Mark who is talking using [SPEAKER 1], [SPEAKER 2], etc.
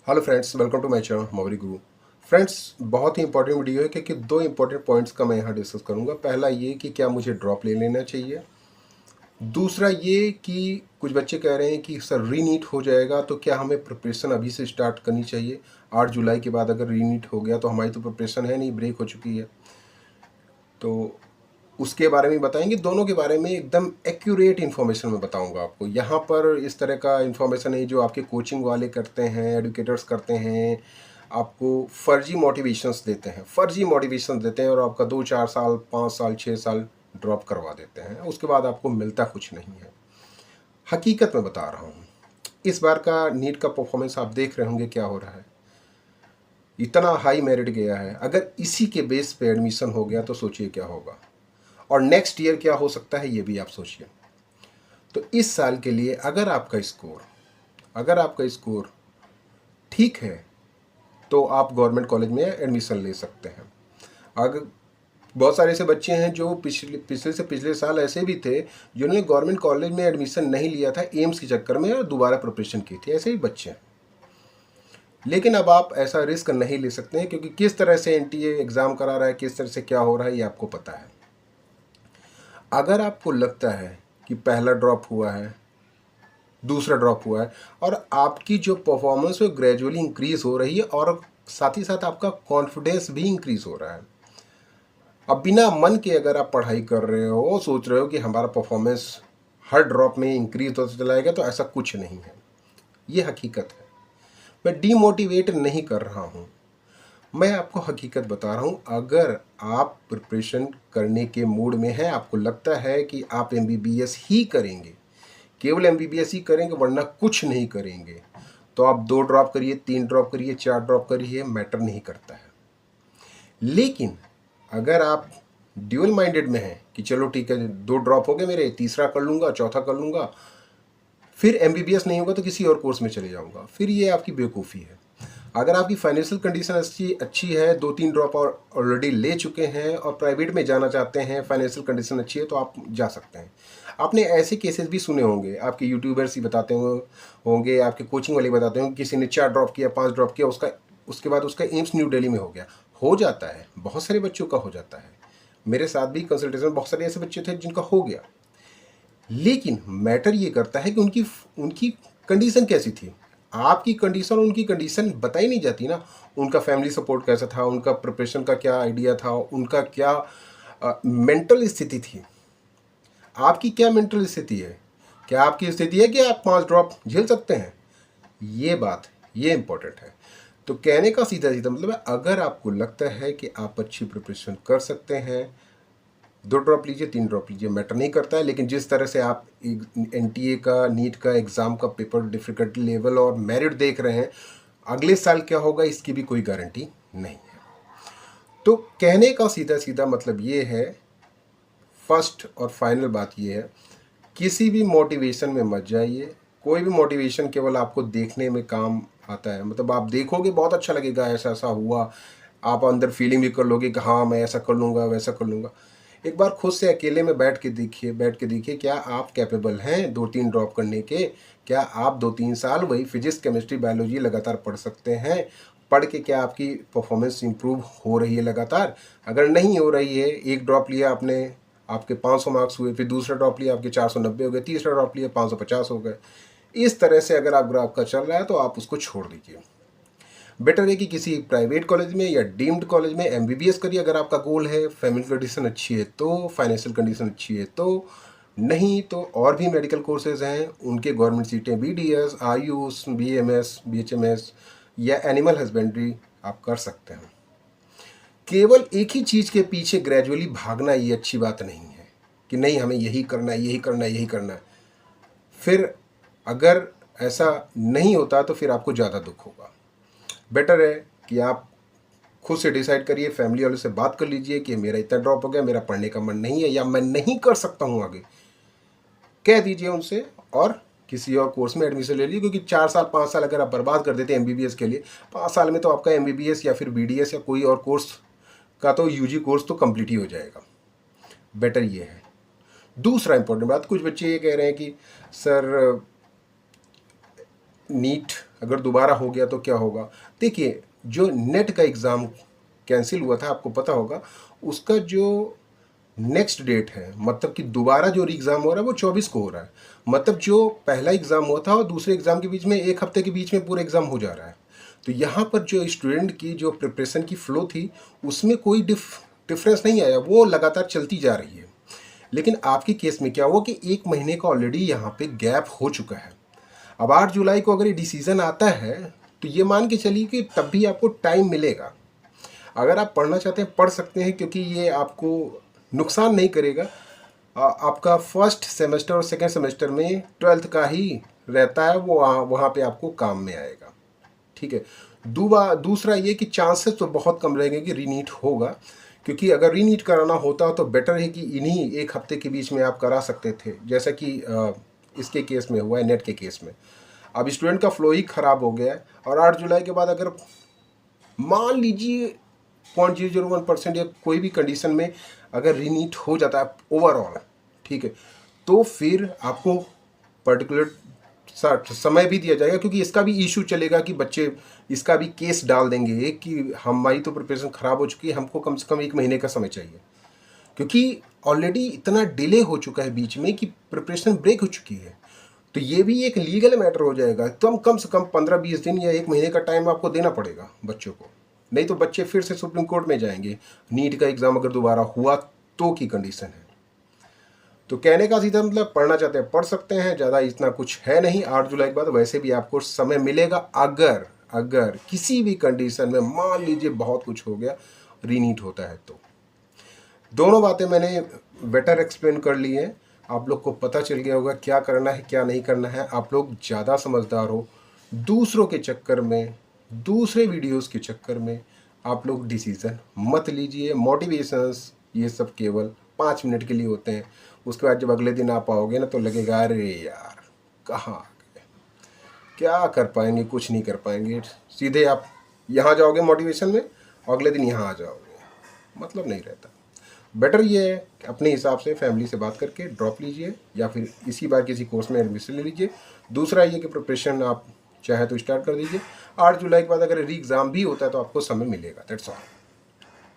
[SPEAKER 1] Hello friends, welcome to my channel मोवरी गुरु। Friends, बहुत ही इंपॉर्टेंट वीडियो है क्योंकि दो इंपॉर्टेंट पॉइंट्स का मैं यहाँ डिस्कस करूँगा। पहला ये कि क्या मुझे ड्रॉप ले लेना चाहिए। दूसरा ये कि कुछ बच्चे कह रहे हैं कि सर रीनीट हो जाएगा तो क्या हमें प्रिपरेशन अभी से स्टार्ट करनी चाहिए। 8 जुलाई के बाद अगर रीनीट हो गया तो हमारी तो प्रिपरेशन है नहीं, ब्रेक हो चुकी है। तो उसके बारे में बताएंगे, दोनों के बारे में एकदम एक्यूरेट इन्फॉर्मेशन मैं बताऊंगा आपको। यहाँ पर इस तरह का इन्फॉर्मेशन नहीं जो आपके कोचिंग वाले करते हैं, एडुकेटर्स करते हैं, आपको फर्जी मोटिवेशंस देते हैं, और आपका 2 4 साल 5 साल 6 साल ड्रॉप करवा देते हैं। उसके बाद आपको मिलता कुछ नहीं है। हकीकत में बता रहा हूँ, इस बार का नीट का परफॉर्मेंस आप देख रहे होंगे क्या हो रहा है। इतना हाई मेरिट गया है, अगर इसी के बेस पे एडमिशन हो गया तो सोचिए क्या होगा, और नेक्स्ट ईयर क्या हो सकता है ये भी आप सोचिए। तो इस साल के लिए अगर आपका स्कोर ठीक है तो आप गवर्नमेंट कॉलेज में एडमिशन ले सकते हैं। अगर बहुत सारे ऐसे बच्चे हैं जो पिछले साल ऐसे भी थे जिन्होंने गवर्नमेंट कॉलेज में एडमिशन नहीं लिया था एम्स के चक्कर में और दोबारा प्रिपरेशन की थी, ऐसे ही बच्चे हैं। लेकिन अब आप ऐसा रिस्क नहीं ले सकते हैं क्योंकि किस तरह से एनटीए एग्ज़ाम करा रहा है, किस तरह से क्या हो रहा है ये आपको पता है। अगर आपको लगता है कि पहला ड्रॉप हुआ है, दूसरा ड्रॉप हुआ है और आपकी जो परफॉर्मेंस है ग्रेजुअली इंक्रीज हो रही है और साथ ही साथ आपका कॉन्फिडेंस भी इंक्रीज हो रहा है, अब बिना मन के अगर आप पढ़ाई कर रहे हो, सोच रहे हो कि हमारा परफॉर्मेंस हर ड्रॉप में इंक्रीज होता चला जाएगा, तो ऐसा कुछ नहीं है। ये हकीकत है। मैं डीमोटिवेट नहीं कर रहा हूँ, मैं आपको हकीकत बता रहा हूँ। अगर आप प्रिपरेशन करने के मूड में हैं, आपको लगता है कि आप एमबीबीएस ही करेंगे, केवल एमबीबीएस ही करेंगे वरना कुछ नहीं करेंगे, तो आप 2 ड्रॉप करिए, 3 ड्रॉप करिए, 4 ड्रॉप करिए, मैटर नहीं करता है। लेकिन अगर आप ड्यूअल माइंडेड में हैं कि चलो ठीक है 2 ड्रॉप हो गए मेरे, तीसरा कर लूँगा, चौथा कर लूँगा, फिर एमबीबीएस नहीं होगा तो किसी और कोर्स में चले जाऊँगा, फिर ये आपकी बेवकूफ़ी है। अगर आपकी फाइनेंशियल कंडीशन अच्छी है, 2-3 ड्रॉप और ऑलरेडी ले चुके हैं और प्राइवेट में जाना चाहते हैं, फाइनेंशियल कंडीशन अच्छी है, तो आप जा सकते हैं। आपने ऐसे केसेस भी सुने होंगे, आपके यूट्यूबर्स ही बताते होंगे, आपके कोचिंग वाले बताते होंगे, किसी ने 4 ड्रॉप किया, 5 ड्रॉप किया, उसके बाद उसका एम्स न्यू दिल्ली में हो गया। हो जाता है, बहुत सारे बच्चों का हो जाता है। मेरे साथ भी कंसल्टेशन में बहुत सारे ऐसे बच्चे थे जिनका हो गया। लेकिन मैटर ये करता है कि उनकी उनकी कंडीशन कैसी थी। आपकी कंडीशन और उनकी कंडीशन बताई नहीं जाती ना। उनका फैमिली सपोर्ट कैसा था, उनका प्रिपरेशन का क्या आइडिया था, उनका क्या मेंटल स्थिति थी। आपकी क्या मेंटल स्थिति है, क्या आपकी स्थिति है कि आप 5 ड्रॉप झेल सकते हैं, ये इंपॉर्टेंट है। तो कहने का सीधा सीधा मतलब है, अगर आपको लगता है कि आप अच्छी प्रिपरेशन कर सकते हैं, 2 ड्रॉप लीजिए, 3 ड्रॉप लीजिए, मैटर नहीं करता है। लेकिन जिस तरह से आप एनटीए का, नीट का एग्ज़ाम का पेपर डिफ़िकल्टी लेवल और मेरिट देख रहे हैं, अगले साल क्या होगा इसकी भी कोई गारंटी नहीं है। तो कहने का सीधा सीधा मतलब ये है, फर्स्ट और फाइनल बात ये है, किसी भी मोटिवेशन में मत जाइए। कोई भी मोटिवेशन केवल आपको देखने में काम आता है, मतलब आप देखोगे बहुत अच्छा लगेगा, ऐसा ऐसा हुआ, आप अंदर फीलिंग भी कर लोगे कि हाँ मैं ऐसा कर लूँगा, वैसा कर लूँगा। एक बार खुद से अकेले में बैठ के देखिए क्या आप कैपेबल हैं 2-3 ड्रॉप करने के। क्या आप 2-3 साल वही फिजिक्स केमिस्ट्री बायोलॉजी लगातार पढ़ सकते हैं। पढ़ के क्या आपकी परफॉर्मेंस इंप्रूव हो रही है लगातार। अगर नहीं हो रही है, एक ड्रॉप लिया आपने, आपके 500 मार्क्स हुए, फिर दूसरा ड्रॉप लिया आपके 490 हो गए, तीसरा ड्रॉप लिया 550 हो गए, इस तरह से अगर आप ग्राफ का चल रहा है तो आप उसको छोड़ दीजिए। बेटर है कि किसी प्राइवेट कॉलेज में या डीम्ड कॉलेज में एमबीबीएस करिए अगर आपका गोल है, फैमिली कंडीशन अच्छी है तो, फाइनेंशियल कंडीशन अच्छी है तो। नहीं तो और भी मेडिकल कोर्सेज हैं, उनके गवर्नमेंट सीटें बीडीएस, आयुष, बीएमएस, बीएचएमएस या एनिमल हस्बेंड्री आप कर सकते हैं। केवल एक ही चीज़ के पीछे ग्रेजुअली भागना ये अच्छी बात नहीं है कि नहीं हमें यही करना है, यही करना है, यही करना है। फिर अगर ऐसा नहीं होता तो फिर आपको ज़्यादा दुख होगा। बेटर है कि आप खुद से डिसाइड करिए, फैमिली वालों से बात कर लीजिए कि मेरा इतना ड्रॉप हो गया, मेरा पढ़ने का मन नहीं है या मैं नहीं कर सकता हूँ आगे, कह दीजिए उनसे और किसी और कोर्स में एडमिशन ले लीजिए। क्योंकि 4 साल 5 साल अगर आप बर्बाद कर देते हैं एमबीबीएस के लिए, 5 साल में तो आपका एमबीबीएस या फिर बीडीएस या कोई और कोर्स का तो यूजी कोर्स तो कंप्लीट ही हो जाएगा। बेटर ये है। दूसरा इंपॉर्टेंट बात, कुछ बच्चे ये कह रहे हैं कि सर नीट अगर दोबारा हो गया तो क्या होगा। देखिए, जो नेट का एग्ज़ाम कैंसिल हुआ था, आपको पता होगा, उसका जो नेक्स्ट डेट है, मतलब कि दोबारा जो एग्ज़ाम हो रहा है वो 24 को हो रहा है। मतलब जो पहला एग्ज़ाम हुआ था और दूसरे एग्ज़ाम के बीच में 1 हफ्ते के बीच में पूरा एग्ज़ाम हो जा रहा है। तो यहाँ पर जो स्टूडेंट की जो प्रिपरेशन की फ़्लो थी, उसमें कोई डिफरेंस नहीं आया, वो लगातार चलती जा रही है। लेकिन आपके केस में क्या हुआ कि 1 महीने का ऑलरेडी यहाँ पे गैप हो चुका है। अब 8 जुलाई को अगर ये डिसीज़न आता है, तो ये मान के चलिए कि तब भी आपको टाइम मिलेगा। अगर आप पढ़ना चाहते हैं पढ़ सकते हैं, क्योंकि ये आपको नुकसान नहीं करेगा। आपका फर्स्ट सेमेस्टर और सेकेंड सेमेस्टर में 12th का ही रहता है, वो वहाँ पे आपको काम में आएगा। ठीक है। दूसरा ये कि चांसेस तो बहुत कम रहेंगे कि रीनीट होगा, क्योंकि अगर रीनीट कराना होता तो बेटर है कि इन्हीं 1 हफ्ते के बीच में आप करा सकते थे, जैसा कि इसके केस में हुआ है, नेट के केस में। अब स्टूडेंट का फ्लो ही ख़राब हो गया है, और 8 जुलाई के बाद अगर मान लीजिए 0.001% या कोई भी कंडीशन में अगर रीनीट हो जाता है ओवरऑल, ठीक है, तो फिर आपको पर्टिकुलर समय भी दिया जाएगा, क्योंकि इसका भी इशू चलेगा कि बच्चे इसका भी केस डाल देंगे कि हमारी तो प्रिपरेशन ख़राब हो चुकी है, हमको कम से कम 1 महीने का समय चाहिए, क्योंकि ऑलरेडी इतना डिले हो चुका है बीच में कि प्रिपरेशन ब्रेक हो चुकी है। तो ये भी एक लीगल मैटर हो जाएगा। तो कम से कम 15-20 दिन या 1 महीने का टाइम आपको देना पड़ेगा बच्चों को, नहीं तो बच्चे फिर से सुप्रीम कोर्ट में जाएंगे। नीट का एग्ज़ाम अगर दोबारा हुआ तो की कंडीशन है। तो कहने का सीधा मतलब, पढ़ना चाहते हैं पढ़ सकते हैं, ज़्यादा इतना कुछ है नहीं। 8 जुलाई के बाद वैसे भी आपको समय मिलेगा, अगर किसी भी कंडीशन में मान लीजिए बहुत कुछ हो गया, रीनीट होता है तो। दोनों बातें मैंने बेटर एक्सप्लेन कर ली हैं, आप लोग को पता चल गया होगा क्या करना है क्या नहीं करना है। आप लोग ज़्यादा समझदार हो, दूसरों के चक्कर में, दूसरे वीडियोस के चक्कर में आप लोग डिसीज़न मत लीजिए। मोटिवेशंस ये सब केवल 5 मिनट के लिए होते हैं, उसके बाद जब अगले दिन आप आओगे ना तो लगेगा अरे यार कहाँ आ गए, क्या कर पाएंगे, कुछ नहीं कर पाएंगे। सीधे आप यहाँ जाओगे मोटिवेशन में, अगले दिन यहाँ आ जाओगे, मतलब नहीं रहता। बेटर ये है कि अपने हिसाब से फैमिली से बात करके ड्रॉप लीजिए, या फिर इसी बार किसी कोर्स में एडमिशन ले लीजिए। दूसरा ये कि प्रिपरेशन आप चाहे तो स्टार्ट कर दीजिए। 8 जुलाई के बाद अगर री एग्ज़ाम भी होता है तो आपको समय मिलेगा। That's all.